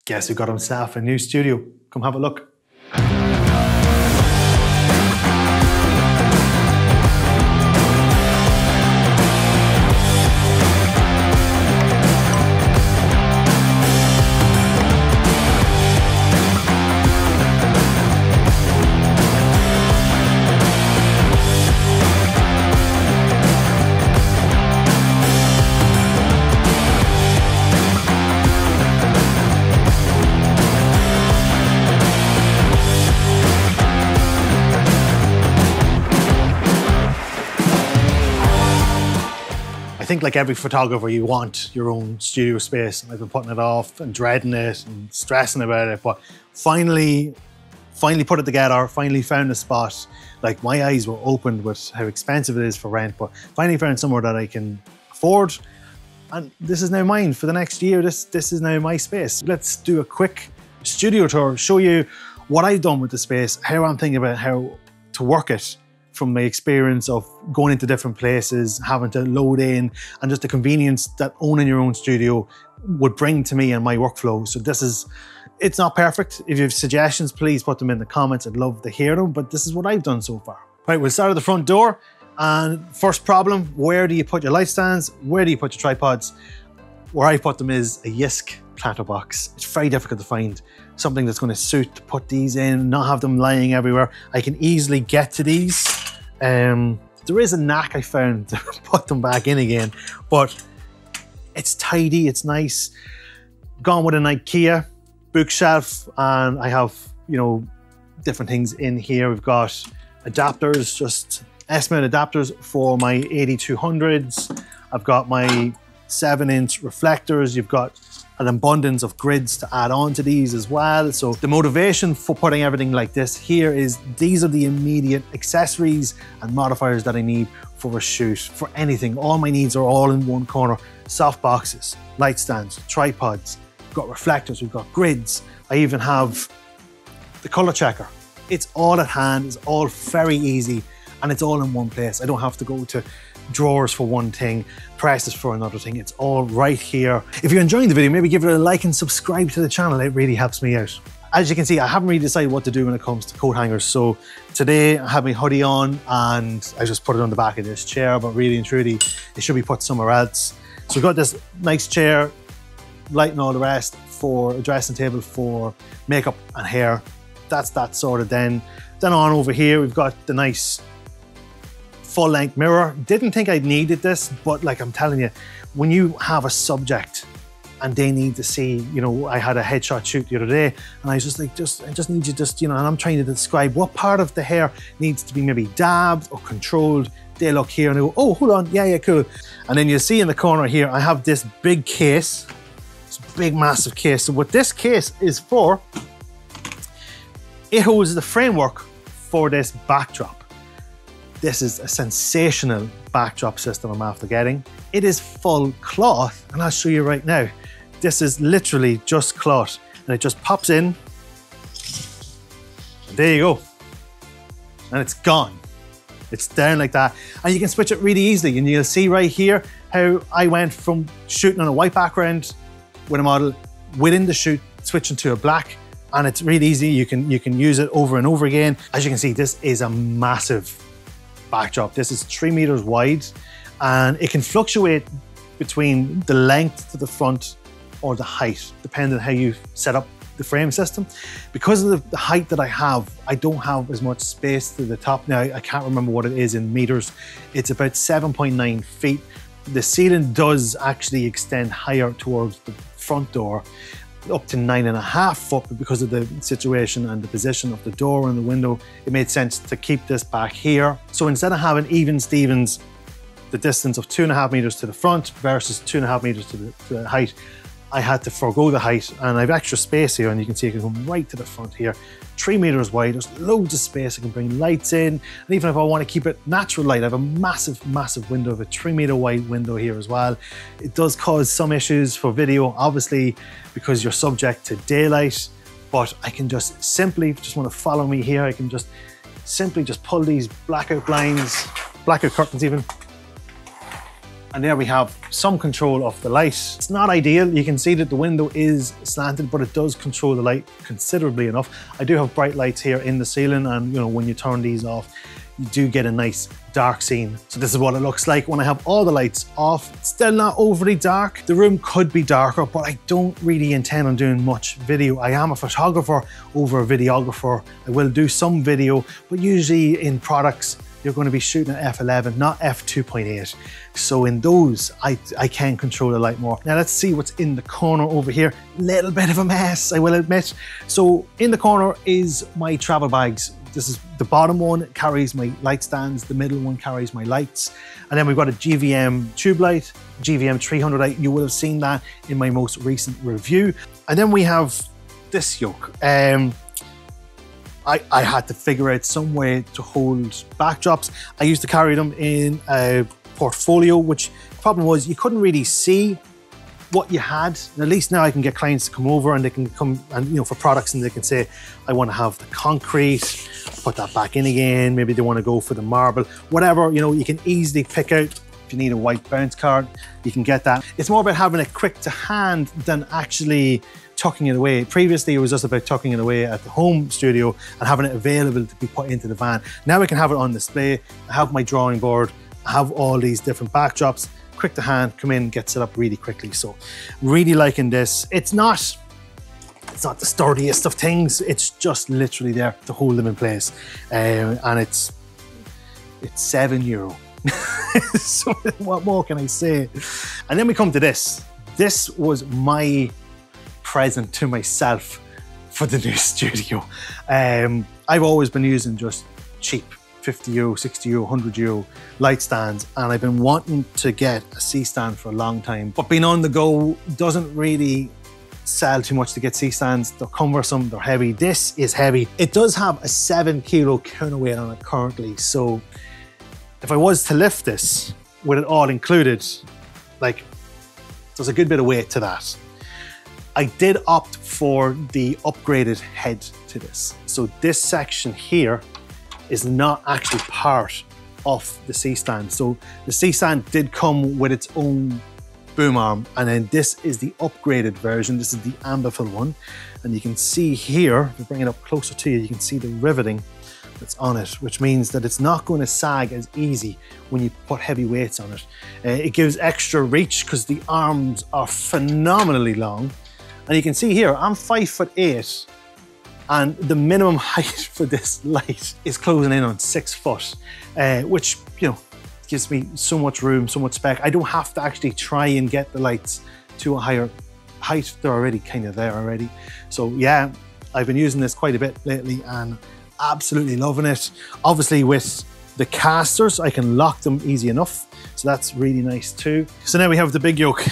Guess who got himself a new studio? Come have a look. I think like every photographer, you want your own studio space. I've been putting it off and dreading it and stressing about it, but finally put it together, finally found a spot. Like my eyes were opened with how expensive it is for rent, but finally found somewhere that I can afford. And this is now mine for the next year. This is now my space. Let's do a quick studio tour, show you what I've done with the space, how I'm thinking about how to work it, from my experience of going into different places, having to load in, and just the convenience that owning your own studio would bring to me and my workflow. So it's not perfect. If you have suggestions, please put them in the comments. I'd love to hear them, but this is what I've done so far. Right, we'll start at the front door. And first problem, where do you put your light stands? Where do you put your tripods? Where I put them is a Yisk platter box. It's very difficult to find something that's going to suit to put these in, not have them lying everywhere. I can easily get to these. There is a knack I found to put them back in again, but it's tidy, it's nice. Gone with an IKEA bookshelf, and I have, you know, different things in here. We've got adapters, just S-mount adapters for my 8200s. I've got my 7-inch reflectors. You've got an abundance of grids to add on to these as well. So the motivation for putting everything like this here is these are the immediate accessories and modifiers that I need for a shoot, for anything. All my needs are all in one corner. Soft boxes, light stands, tripods, we've got reflectors, we've got grids. I even have the color checker. It's all at hand, it's all very easy, and it's all in one place. I don't have to go to drawers for one thing, presses for another thing. It's all right here. If you're enjoying the video, maybe give it a like and subscribe to the channel. It really helps me out. As you can see, I haven't really decided what to do when it comes to coat hangers. So today I have my hoodie on and I just put it on the back of this chair, but really and truly, it should be put somewhere else. So we've got this nice chair, light and all the rest, for a dressing table for makeup and hair. That's that sorted. Then on over here, we've got the nice full-length mirror. Didn't think I'd needed this, but like I'm telling you, when you have a subject and they need to see, you know, I had a headshot shoot the other day and I was just like, I just need you just, you know, and I'm trying to describe what part of the hair needs to be maybe dabbed or controlled. They look here and they go, oh, hold on, yeah, cool. And then you see in the corner here, I have this big case, this big massive case. So what this case is for, it holds the framework for this backdrop. This is a sensational backdrop system I'm after getting. It is full cloth, and I'll show you right now. This is literally just cloth, and it just pops in. And there you go. And it's gone. It's down like that. And you can switch it really easily, and you'll see right here how I went from shooting on a white background with a model within the shoot, switching to a black, and it's really easy. You can use it over and over again. As you can see, this is a massive backdrop. This is 3 meters wide, and it can fluctuate between the length to the front or the height, depending on how you set up the frame system. Because of the height that I don't have as much space to the top. Now, I can't remember what it is in meters. It's about 7.9 feet. The ceiling does actually extend higher towards the front door, up to 9.5 foot, but because of the situation and the position of the door and the window, it made sense to keep this back here. So instead of having even Stevens, the distance of 2.5 meters to the front versus 2.5 meters to the height, I had to forego the height, and I have extra space here, and you can see I can come right to the front here. 3 meters wide, there's loads of space. I can bring lights in, and even if I want to keep it natural light, I have a massive window, of a 3 meter wide window here as well. It does cause some issues for video, obviously, because you're subject to daylight, but I can just simply, want to follow me here, I can just simply pull these blackout blinds, blackout curtains even, And there we have some control of the light. It's not ideal. You can see that the window is slanted, but it does control the light considerably enough. I do have bright lights here in the ceiling, and you know, when you turn these off, you do get a nice dark scene. So this is what it looks like when I have all the lights off. It's still not overly dark. The room could be darker, but I don't really intend on doing much video. I am a photographer over a videographer. I will do some video, but usually in products, you're going to be shooting at f11, not f2.8. So in those, I can control the light more. Now let's see what's in the corner over here. Little bit of a mess, I will admit. So in the corner is my travel bags. This is the bottom one, carries my light stands. The middle one carries my lights. And then we've got a GVM tube light, GVM 300 light. You will have seen that in my most recent review. And then we have this yoke. I had to figure out some way to hold backdrops. I used to carry them in a portfolio, which the problem was you couldn't really see what you had. And at least now I can get clients to come over and they can come and, you know, for products, and they can say, I want to have the concrete, put that back in again. Maybe they want to go for the marble, whatever, you know, you can easily pick out. If you need a white bounce card, you can get that. It's more about having it quick to hand than actually tucking it away. Previously, it was just about tucking it away at the home studio and having it available to be put into the van. Now I can have it on display. I have my drawing board, I have all these different backdrops, quick to hand, come in, get set up really quickly. So really liking this. It's not the sturdiest of things. It's just literally there to hold them in place. And it's €7. So what more can I say? And then we come to this. This was my present to myself for the new studio. I've always been using just cheap €50, €60, €100 light stands, and I've been wanting to get a C-stand for a long time, but being on the go doesn't really sell too much to get C-stands. They're cumbersome, they're heavy. This is heavy. It does have a 7 kilo counterweight on it currently, so if I was to lift this with it all included, like, there's a good bit of weight to that. I did opt for the upgraded head to this. So this section here is not actually part of the C-stand. So the C-stand did come with its own boom arm, and then this is the upgraded version. This is the Amberfill one. And you can see here, if I bring it up closer to you, you can see the riveting that's on it, which means that it's not going to sag as easy when you put heavy weights on it. It gives extra reach because the arms are phenomenally long. And you can see here, I'm 5'8", and the minimum height for this light is closing in on 6 foot, which, you know, gives me so much room, so much spec. I don't have to actually try and get the lights to a higher height. They're already kind of there already. So yeah, I've been using this quite a bit lately and absolutely loving it. Obviously with the casters, I can lock them easy enough. So that's really nice too. So now we have the big yoke.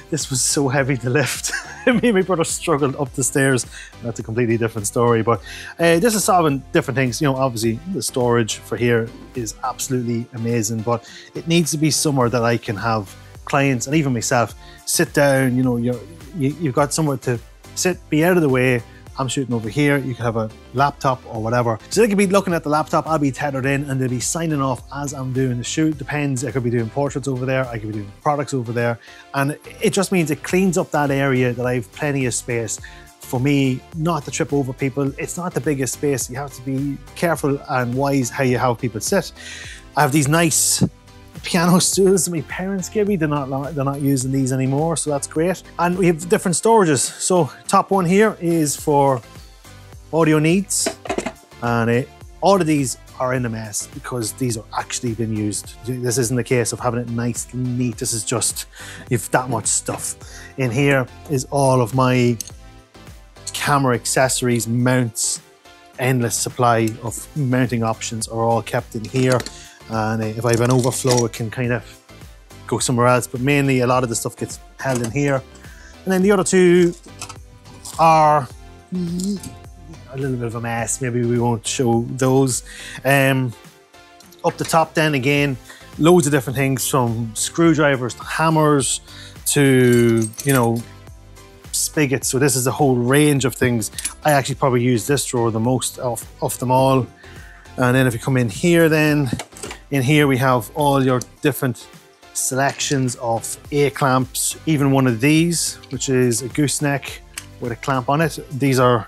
This was so heavy to lift. Me and my brother struggled up the stairs. That's a completely different story, but this is solving different things. You know, obviously the storage for here is absolutely amazing, but it needs to be somewhere that I can have clients and even myself sit down. You know, you've got somewhere to sit, be out of the way. I'm shooting over here, you can have a laptop or whatever. So they could be looking at the laptop, I'll be tethered in and they'll be signing off as I'm doing the shoot. Depends, I could be doing portraits over there, I could be doing products over there. And it just means it cleans up that area that I have plenty of space for me not to trip over people. It's not the biggest space. You have to be careful and wise how you have people sit. I have these nice piano stools that my parents gave me. They're not using these anymore, so that's great. And we have different storages. So top one here is for audio needs, and all of these are in a mess because these are actually been used. This isn't the case of having it nice and neat. This is just, you've that much stuff. In here is all of my camera accessories, mounts, endless supply of mounting options are all kept in here. And if I have an overflow, it can kind of go somewhere else, but mainly a lot of the stuff gets held in here. And then the other two are a little bit of a mess. Maybe we won't show those. Up the top then, again, loads of different things, from screwdrivers to hammers to, you know, spigots. So this is a whole range of things. I actually probably use this drawer the most of them all. And then if you come in here then, in here we have all your different selections of A-clamps, even one of these, which is a gooseneck with a clamp on it. These are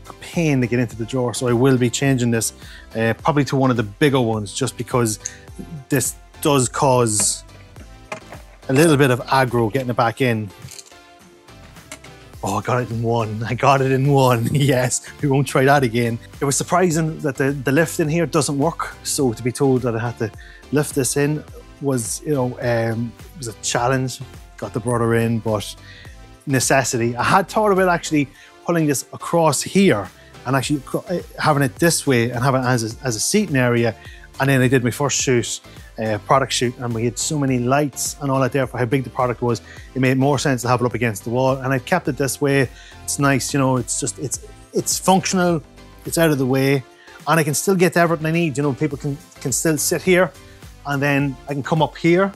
a pain to get into the drawer, so I will be changing this probably to one of the bigger ones, just because this does cause a little bit of aggro getting it back in. Oh, I got it in one. I got it in one. Yes, we won't try that again. It was surprising that the lift in here doesn't work. So to be told that I had to lift this in was, you know, it was a challenge. Got the brother in, but necessity. I had thought about actually pulling this across here and actually having it this way and having it as a seating area. And then I did my first shoot, product shoot, and we had so many lights and all that there for how big the product was. It made more sense to have it up against the wall, and I've kept it this way. It's nice, you know, it's just, it's functional, it's out of the way, and I can still get to everything I need. You know, people can still sit here, and then I can come up here.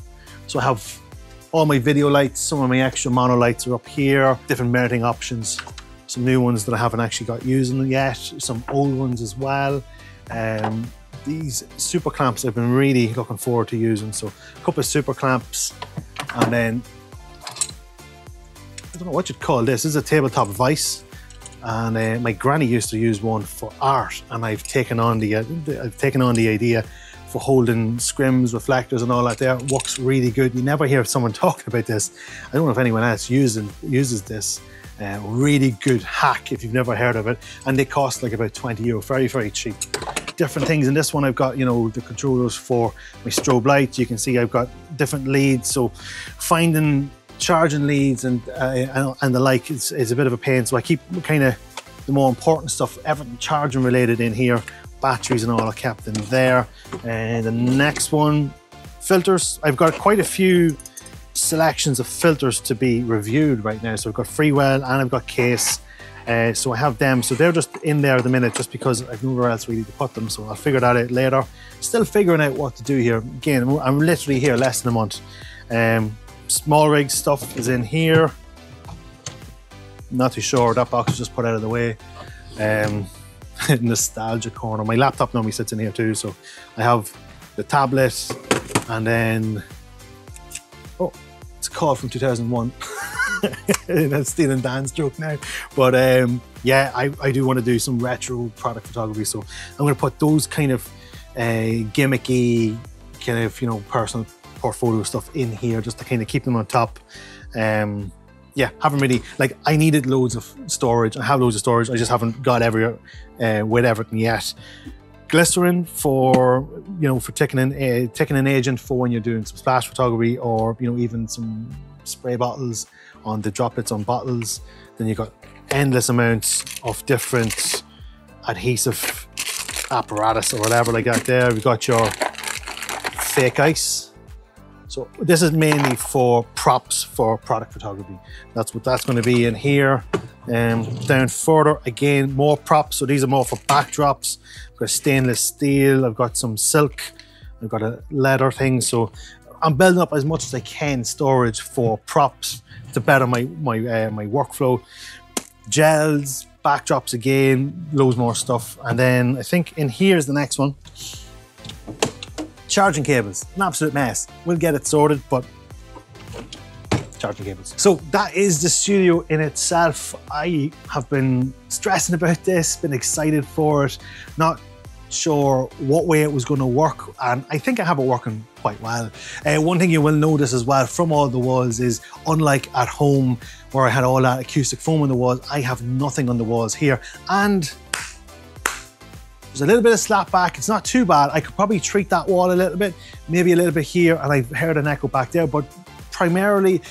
So I have all my video lights, some of my extra mono lights are up here, different mounting options, some new ones that I haven't actually got using yet, some old ones as well. These super clamps I've been really looking forward to using. So a couple of super clamps, and then I don't know what you'd call this. This is a tabletop vise, and my granny used to use one for art, and I've taken on the idea for holding scrims, reflectors, and all that. There works really good. You never hear someone talking about this. I don't know if anyone else uses this. Really good hack if you've never heard of it, and they cost like about €20. Very, very cheap. Different things in this one. I've got, you know, the controllers for my strobe lights. You can see I've got different leads, so finding charging leads and the like is a bit of a pain. So I keep kind of the more important stuff, everything charging related in here. Batteries and all are kept in there. And the next one, filters. I've got quite a few selections of filters to be reviewed right now. So I've got Freewell and I've got Case. So I have them, so they're just in there at the minute just because I've nowhere else really to put them, so I'll figure that out later. Still figuring out what to do here. Again, I'm literally here less than a month. Small rig stuff is in here. Not too sure, that box was just put out of the way. Nostalgia corner. My laptop normally sits in here too, so I have the tablet, and then, oh, it's a call from 2001. That's stealing Dan's joke now, but yeah, I do want to do some retro product photography, so I'm going to put those kind of gimmicky, kind of, you know, personal portfolio stuff in here just to kind of keep them on top. Yeah, haven't really, like, I needed loads of storage. I have loads of storage, I just haven't got everywhere with everything yet. Glycerin for, you know, for taking an agent for when you're doing some splash photography, or, you know, even some spray bottles on the droplets on bottles. Then you've got endless amounts of different adhesive apparatus or whatever like that there. We've got your fake ice. So this is mainly for props for product photography. That's what that's going to be in here. Down further, again, more props. So these are more for backdrops. I've got stainless steel, I've got some silk, I've got a leather thing. So I'm building up as much as I can storage for props to better my workflow. Gels, backdrops again, loads more stuff. And then I think in here is the next one. Charging cables, an absolute mess. We'll get it sorted, but charging cables. So that is the studio in itself. I have been stressing about this, been excited for it, not sure what way it was going to work, and I think I have it working quite well. One thing you will notice as well from all the walls is, unlike at home where I had all that acoustic foam on the walls, I have nothing on the walls here, and there's a little bit of slap back. It's not too bad. I could probably treat that wall a little bit, maybe a little bit here, and I've heard an echo back there, but primarily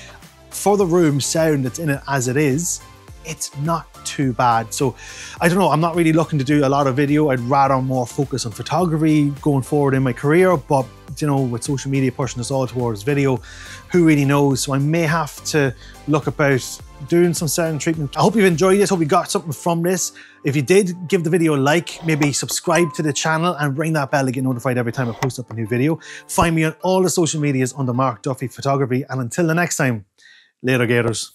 for the room sound that's in it as it is, it's not too bad. So I don't know, I'm not really looking to do a lot of video. I'd rather more focus on photography going forward in my career, but you know, with social media pushing us all towards video, who really knows? So I may have to look about doing some sound treatment. I hope you've enjoyed this, hope you got something from this. If you did, give the video a like, maybe subscribe to the channel and ring that bell to get notified every time I post up a new video. Find me on all the social medias under Mark Duffy Photography, and until the next time, later gators.